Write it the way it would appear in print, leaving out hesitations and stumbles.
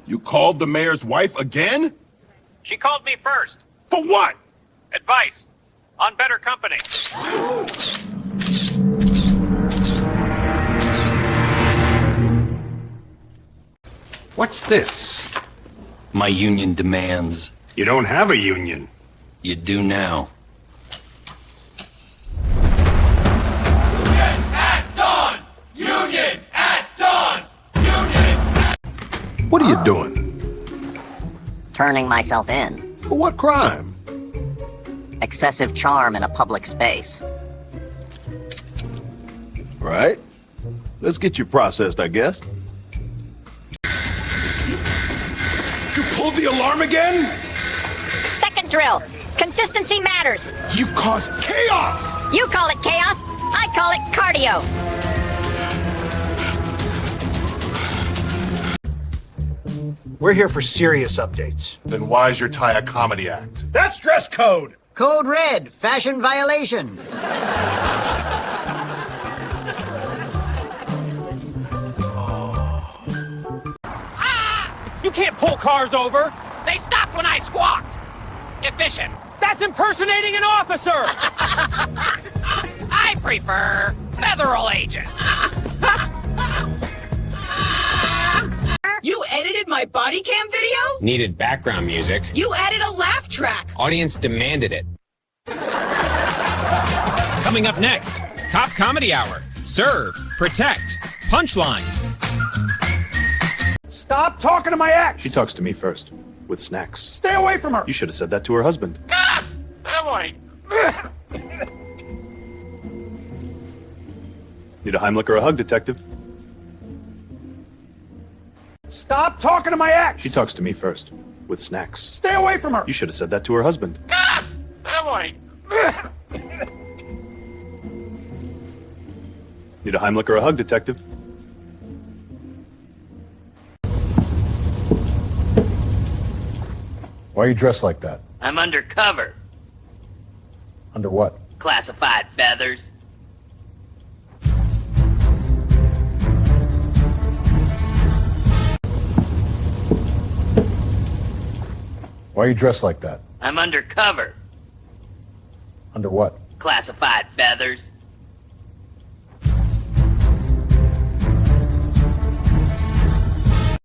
You called the mayor's wife again? She called me first. For what? Advice on better company. What's this? My union demands. You don't have a union. You do now. Union at dawn! Union at dawn! Union at... What are you doing? Turning myself in. For what crime? Excessive charm in a public space. Right. Let's get you processed, I guess. You pulled the alarm again? Second drill. Consistency matters. You caused chaos! You call it chaos. I call it cardio. We're here for serious updates. Then why's your tie a comedy act? That's dress code! Code red, fashion violation. You can't pull cars over. They stopped when I squawked! Efficient. That's impersonating an officer. I prefer federal agents. You edited my body cam video? Needed background music. You added a laugh track. Audience demanded it. Coming up next, Cop Comedy Hour. Serve, protect, punchline. Stop talking to my ex! She talks to me first, with snacks. Stay away from her! You should have said that to her husband. Family. Need a Heimlich or a hug, detective? Stop talking to my ex! She talks to me first, with snacks. Stay away from her! You should have said that to her husband. Family. Need a Heimlich or a hug, detective? Why are you dressed like that? I'm undercover. Under what? Classified feathers. Why are you dressed like that? I'm undercover. Under what? Classified feathers.